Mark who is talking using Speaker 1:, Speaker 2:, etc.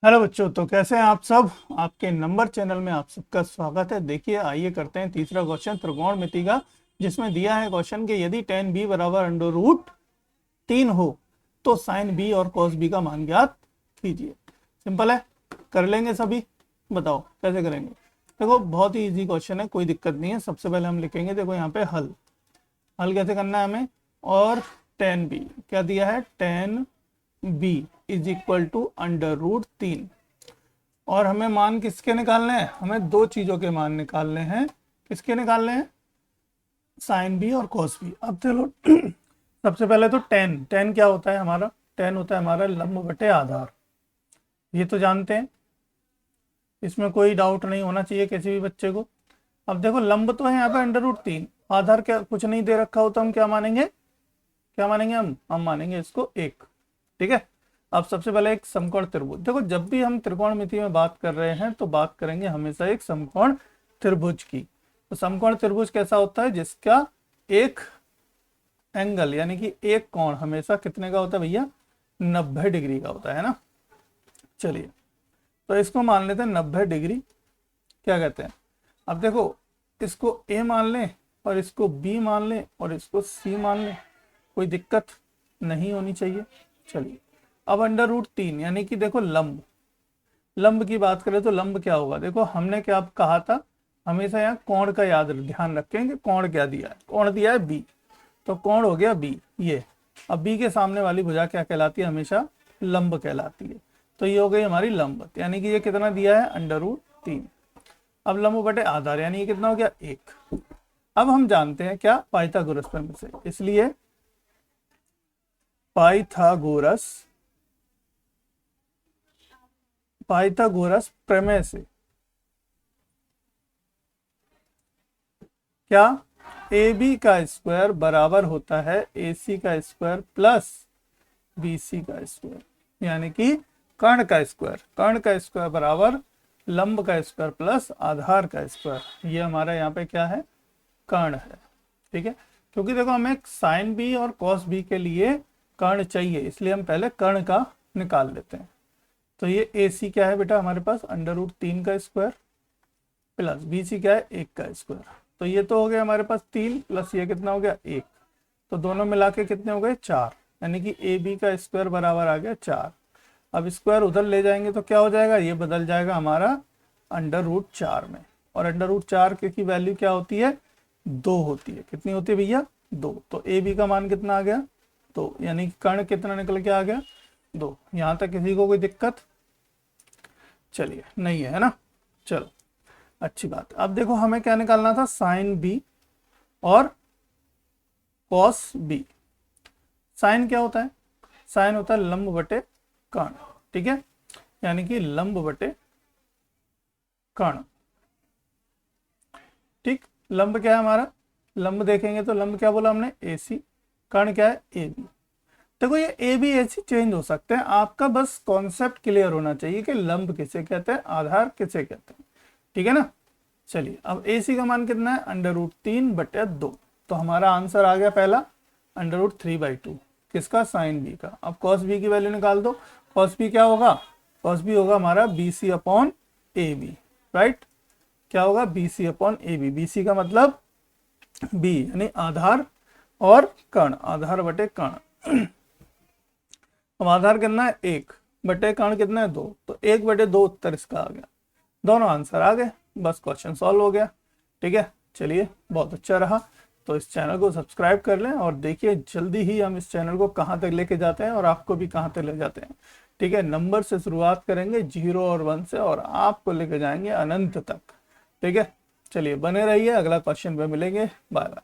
Speaker 1: Hello बच्चों, तो कैसे हैं आप सब। आपके नंबर चैनल में आप सबका स्वागत है। देखिए, आइए करते हैं तीसरा क्वेश्चन त्रिकोणमिति का, जिसमें दिया है क्वेश्चन कि यदि tan b बराबर अंडर रूट 3 हो तो साइन b और cos b का मान ज्ञात कीजिए। सिंपल है, कर लेंगे सभी। बताओ कैसे करेंगे। देखो, बहुत ही इजी क्वेश्चन है, कोई दिक्कत नहीं है। सबसे पहले हम लिखेंगे, देखो यहाँ पे हल हल कैसे करना है हमें। और tan b क्या दिया है, tan b is equal to under root 3। और हमें मान किसके निकालने हैं, हमें दो चीजों के मान निकालने हैं। किसके निकालने हैं, साइन बी और कॉस बी। अब चलो सबसे पहले तो टेन टेन क्या होता है हमारा, टेन होता है हमारा लंब बटे आधार। ये तो जानते हैं, इसमें कोई डाउट नहीं होना चाहिए किसी भी बच्चे को। अब देखो, लंब तो है यहाँ पे अंडर रूट 3, आधार क्या कुछ नहीं दे रखा हो तो हम क्या मानेंगे, क्या मानेंगे हम मानेंगे इसको एक। ठीक है। अब सबसे पहले एक समकोण त्रिभुज। देखो, जब भी हम त्रिकोणमिति में बात कर रहे हैं तो बात करेंगे हमेशा एक समकोण त्रिभुज की। तो समकोण त्रिभुज कैसा होता है, जिसका एक एंगल यानी कि एक कोण हमेशा कितने का होता है भैया, 90 डिग्री का होता है ना। चलिए, तो इसको मान लेते हैं 90 डिग्री। क्या कहते हैं, अब देखो, इसको ए मान लें और इसको बी मान लें और इसको सी मान लें, कोई दिक्कत नहीं होनी चाहिए। चलिए, अब अंडर रूट 3 यानी कि देखो लंब लंब की बात करें तो लंब क्या होगा। देखो, हमने क्या कहा था, हमेशा यहाँ कोण का ध्यान रखेंगे। कोण क्या दिया है, कोण दिया है बी, तो कोण हो गया बी ये। अब बी के सामने वाली भुजा क्या कहलाती है, हमेशा लंब कहलाती है। तो ये हो गई हमारी लंब, यानी कि ये कितना दिया है, अंडर रूट 3। अब लंब बटे आधार यानी ये कितना हो गया, एक। अब हम जानते हैं क्या, पाइथागोरस प्रमेय से, इसलिए पाइथागोरस पाइथागोरस प्रमेय से क्या, ए बी का स्क्वायर बराबर होता है ए सी का स्क्वायर प्लस बी सी का स्क्वायर, यानी कि कर्ण का स्क्वायर बराबर लंब का स्क्वायर प्लस आधार का स्क्वायर। ये हमारा यहाँ पे क्या है, कर्ण है। ठीक है, क्योंकि देखो हमें साइन बी और कॉस बी के लिए कर्ण चाहिए, इसलिए हम पहले कर्ण का निकाल लेते हैं। तो ये ए सी क्या है बेटा हमारे पास, अंडर रूट 3 का स्क्वायर प्लस बी सी क्या है, एक का स्क्वायर। तो ये तो हो गया हमारे पास 3 प्लस ये कितना हो गया, एक। तो दोनों मिला के कितने हो गए, 4, यानी कि ए बी का स्क्वायर बराबर आ गया 4। अब स्क्वायर उधर ले जाएंगे तो क्या हो जाएगा, ये बदल जाएगा हमारा अंडर रूट 4 में। और अंडर रूट 4 की वैल्यू क्या होती है, 2 होती है। कितनी होती है भैया, 2। तो ए बी का मान कितना आ गया, 2, यानी कि कर्ण कितना निकल के आ गया, 2। यहाँ तक किसी को कोई दिक्कत, चलिए नहीं है ना। चलो, अच्छी बात। अब देखो, हमें क्या निकालना था, साइन बी और कॉस बी। साइन क्या होता है, साइन होता है लंब बटे कर्ण। ठीक है, यानी कि लंब बटे कर्ण। ठीक, लंब क्या है हमारा, लंब देखेंगे तो लंब क्या बोला हमने, ए सी। कर्ण क्या है, ए बी। देखो, ये A B A C change हो सकते हैं, आपका बस कॉन्सेप्ट क्लियर होना चाहिए कि लंब किसे कहते हैं, आधार किसे कहते हैं। ठीक है ना। चलिए, अब ए सी का मान कितना है, अंडर रूट 3 बटे 2। तो हमारा आंसर आ गया पहला, अंडर रूट 3/2 किसका, साइन बी का। अब कॉस बी की वैल्यू निकाल दो। कॉस बी क्या होगा, कॉस बी होगा हमारा B C upon A B. Right, क्या होगा, B C upon A B. B C का मतलब बी यानी आधार और कर्ण, आधार बटे कर्ण। अब आधार कितना है, 1 बटे कर्ण कितना है, 2। तो 1/2 उत्तर इसका आ गया। दोनों आंसर आ गए, बस क्वेश्चन सॉल्व हो गया। ठीक है, चलिए बहुत अच्छा रहा। तो इस चैनल को सब्सक्राइब कर लें और देखिए जल्दी ही हम इस चैनल को कहाँ तक लेके जाते हैं और आपको भी कहाँ तक ले जाते हैं। ठीक है, नंबर से शुरुआत करेंगे 0 और 1 से और आपको लेके जाएंगे अनंत तक। ठीक है, चलिए बने रहिए, अगला क्वेश्चन पे मिलेंगे। Bye bye.